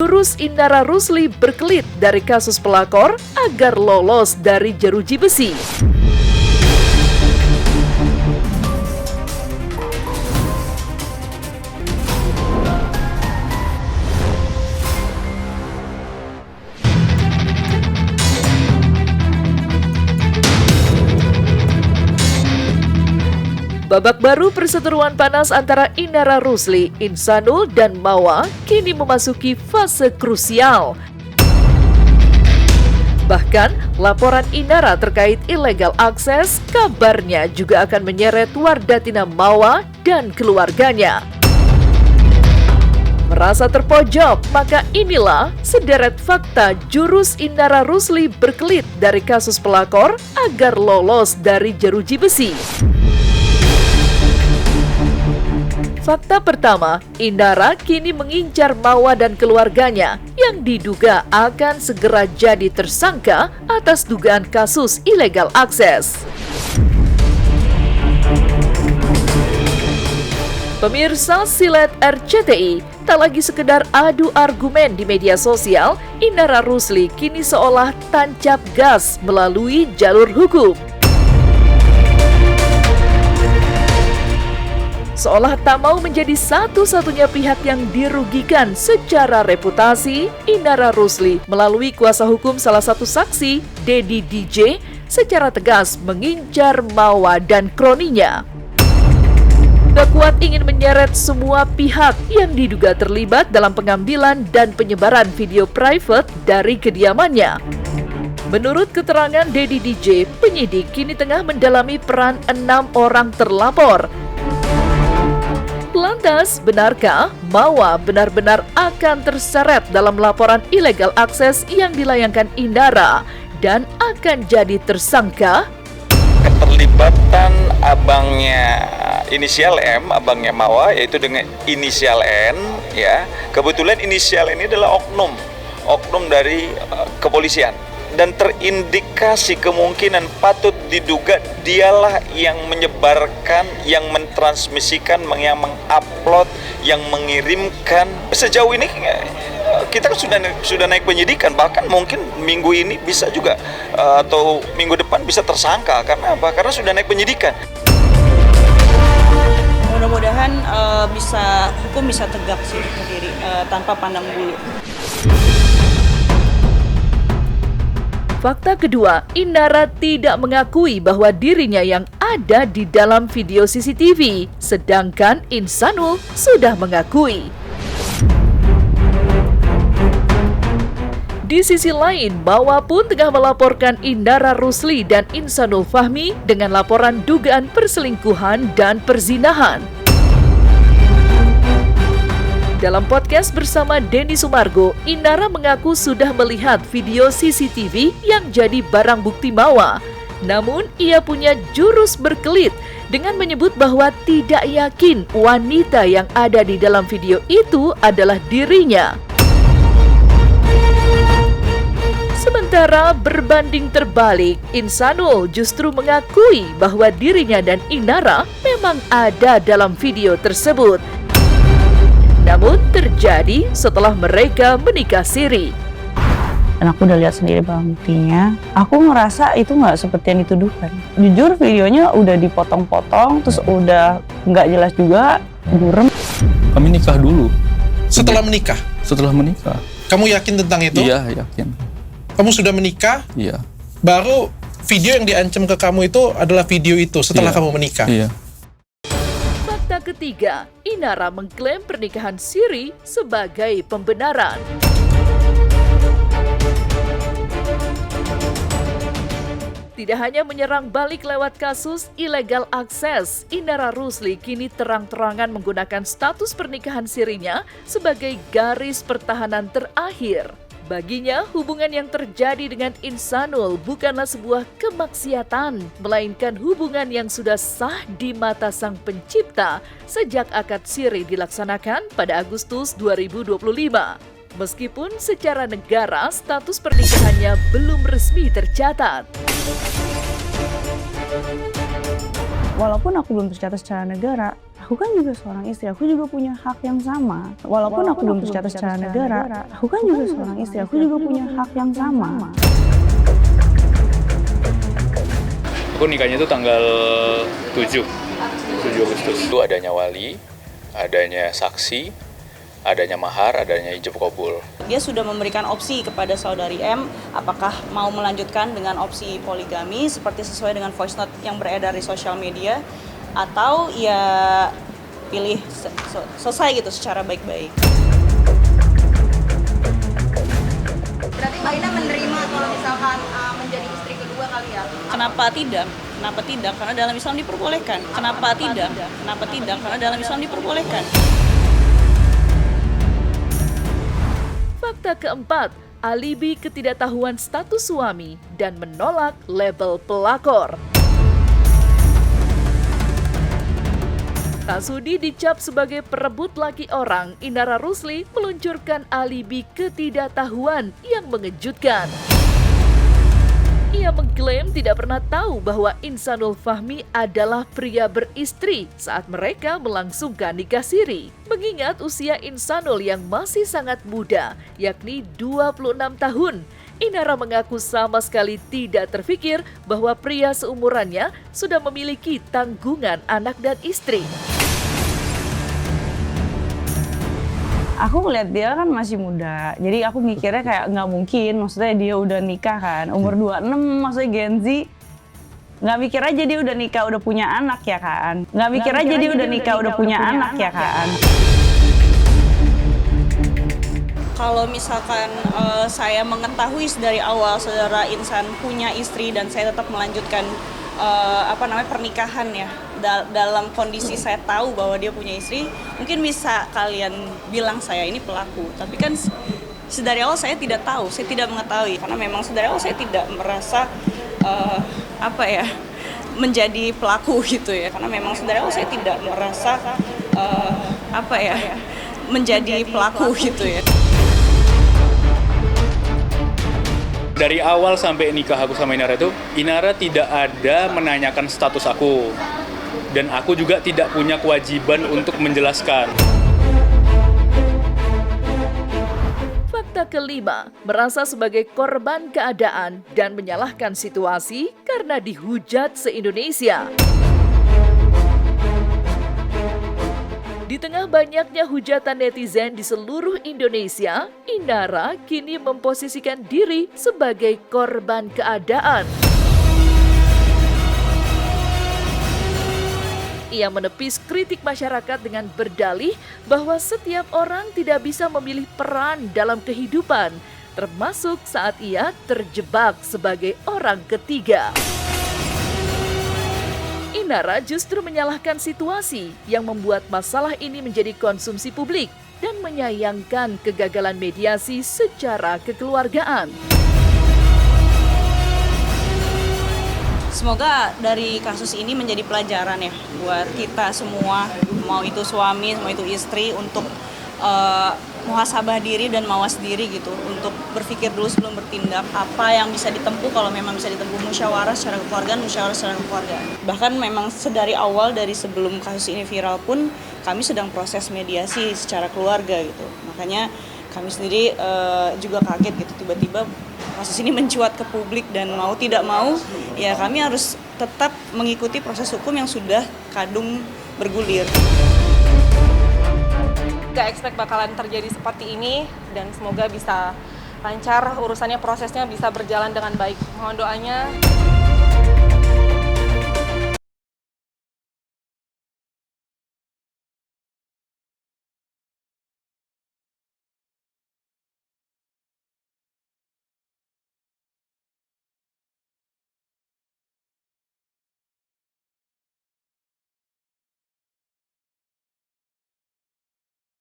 jurus Indara Rusli berkelit dari kasus pelakor agar lolos dari jeruji besi. Babak baru perseteruan panas antara Indara Rusli, Insanul, dan Mawa kini memasuki fase krusial. Bahkan, laporan Indara terkait illegal akses kabarnya juga akan menyeret Wardatina Mawa dan keluarganya. Merasa terpojok, maka inilah sederet fakta jurus Indara Rusli berkelit dari kasus pelakor agar lolos dari jeruji besi. Fakta pertama, Indara kini mengincar Mawa dan keluarganya yang diduga akan segera jadi tersangka atas dugaan kasus illegal akses. Pemirsa Silet RCTI, tak lagi sekedar adu argumen di media sosial, Indara Rusli kini seolah tancap gas melalui jalur hukum. Seolah tak mau menjadi satu-satunya pihak yang dirugikan secara reputasi, Indara Rusli melalui kuasa hukum salah satu saksi, Dedi DJ, secara tegas mengincar Mawa dan kroninya. Tak kuat ingin menyeret semua pihak yang diduga terlibat dalam pengambilan dan penyebaran video private dari kediamannya. Menurut keterangan Dedi DJ, penyidik kini tengah mendalami peran 6 orang terlapor. Lantas, benarkah Mawa benar-benar akan terseret dalam laporan illegal akses yang dilayangkan Indara dan akan jadi tersangka? Keterlibatan abangnya inisial M, abangnya Mawa, yaitu dengan inisial N, ya. Kebetulan inisial ini adalah oknum dari kepolisian. Dan terindikasi kemungkinan patut diduga dialah yang menyebarkan, yang mentransmisikan, yang mengupload, yang mengirimkan. Sejauh ini kita sudah naik penyidikan, bahkan mungkin minggu ini bisa juga atau minggu depan bisa tersangka. Karena apa? Karena sudah naik penyidikan. Mudah-mudahan hukum bisa tegak sih berdiri tanpa pandang bulu. Fakta kedua, Indara tidak mengakui bahwa dirinya yang ada di dalam video CCTV, sedangkan Insanul sudah mengakui. Di sisi lain, Mawa pun tengah melaporkan Indara Rusli dan Insanul Fahmi dengan laporan dugaan perselingkuhan dan perzinahan. Dalam podcast bersama Denny Sumargo, Indara mengaku sudah melihat video CCTV yang jadi barang bukti Mawa. Namun, ia punya jurus berkelit dengan menyebut bahwa tidak yakin wanita yang ada di dalam video itu adalah dirinya. Sementara berbanding terbalik, Insanul justru mengakui bahwa dirinya dan Indara memang ada dalam video tersebut. Namun terjadi setelah mereka menikah siri. Dan aku udah lihat sendiri barang buktinya. Aku ngerasa itu nggak seperti yang dituduhkan. Jujur videonya udah dipotong-potong, terus udah nggak jelas juga, burem. Kami nikah dulu. Setelah menikah? Setelah menikah. Kamu yakin tentang itu? Iya, yakin. Kamu sudah menikah? Iya. Baru video yang diancam ke kamu itu adalah video itu setelah kamu menikah? Iya. Ketiga, Indara mengklaim pernikahan siri sebagai pembenaran. Tidak hanya menyerang balik lewat kasus illegal akses, Indara Rusli kini terang-terangan menggunakan status pernikahan sirinya sebagai garis pertahanan terakhir. Baginya, hubungan yang terjadi dengan Insanul bukanlah sebuah kemaksiatan, melainkan hubungan yang sudah sah di mata Sang Pencipta sejak akad siri dilaksanakan pada Agustus 2025. Meskipun secara negara status pernikahannya belum resmi tercatat. Walaupun aku belum tercatat secara negara, aku kan juga seorang istri, aku juga punya hak yang sama. Walaupun aku belum tercatat secara negara, aku kan juga seorang istri, aku juga punya hak yang sama. Aku nikahnya itu tanggal 7 Agustus. Itu adanya wali, adanya saksi, adanya mahar, adanya ijab kabul. Dia sudah memberikan opsi kepada saudari M, apakah mau melanjutkan dengan opsi poligami seperti sesuai dengan voice note yang beredar di sosial media, atau ya pilih selesai gitu secara baik-baik. Berarti Mbak Ina menerima kalau misalkan menjadi istri kedua kali ya? Kenapa tidak? Kenapa tidak? Karena dalam Islam diperbolehkan. Kenapa tidak? Kenapa tidak? Karena dalam Islam diperbolehkan. Fakta keempat, alibi ketidaktahuan status suami dan menolak label pelakor. Tak sudi dicap sebagai perebut laki orang, Inara Rusli meluncurkan alibi ketidaktahuan yang mengejutkan. Ia mengklaim tidak pernah tahu bahwa Insanul Fahmi adalah pria beristri saat mereka melangsungkan nikah siri. Mengingat usia Insanul yang masih sangat muda, yakni 26 tahun, Inara mengaku sama sekali tidak terfikir bahwa pria seumurannya sudah memiliki tanggungan anak dan istri. Aku ngeliat dia kan masih muda, jadi aku mikirnya kayak nggak mungkin, maksudnya dia udah nikah kan, umur 26, maksudnya Gen Z. Nggak mikir aja dia udah nikah, udah punya anak ya kan. Nggak mikir aja dia udah nikah, udah punya anak ya kan. Kalau misalkan saya mengetahui dari awal saudara Insan punya istri dan saya tetap melanjutkan pernikahan ya, dalam kondisi saya tahu bahwa dia punya istri, mungkin bisa kalian bilang saya ini pelaku. Tapi kan sedari awal saya tidak tahu, saya tidak mengetahui, karena memang sedari awal saya tidak merasa menjadi pelaku gitu ya, karena memang sedari awal saya tidak merasa menjadi pelaku gitu ya. Dari awal sampai nikah aku sama Inara itu, Inara tidak ada menanyakan status aku. Dan aku juga tidak punya kewajiban untuk menjelaskan. Fakta kelima, merasa sebagai korban keadaan dan menyalahkan situasi karena dihujat se-Indonesia. Di tengah banyaknya hujatan netizen di seluruh Indonesia, Inara kini memposisikan diri sebagai korban keadaan. Ia menepis kritik masyarakat dengan berdalih bahwa setiap orang tidak bisa memilih peran dalam kehidupan, termasuk saat ia terjebak sebagai orang ketiga. Inara justru menyalahkan situasi yang membuat masalah ini menjadi konsumsi publik dan menyayangkan kegagalan mediasi secara kekeluargaan. Semoga dari kasus ini menjadi pelajaran ya buat kita semua, mau itu suami, mau itu istri, untuk muhasabah diri dan mawas diri gitu, untuk berpikir dulu sebelum bertindak. Apa yang bisa ditempuh, kalau memang bisa ditempuh musyawarah secara kekeluargaan, musyawarah secara kekeluargaan. Bahkan memang sedari awal, dari sebelum kasus ini viral pun kami sedang proses mediasi secara keluarga gitu. Makanya kami sendiri juga kaget gitu, tiba-tiba kasus ini mencuat ke publik, dan mau tidak mau ya kami harus tetap mengikuti proses hukum yang sudah kadung bergulir. Gak expect bakalan terjadi seperti ini, dan semoga bisa lancar urusannya, prosesnya bisa berjalan dengan baik. Mohon doanya.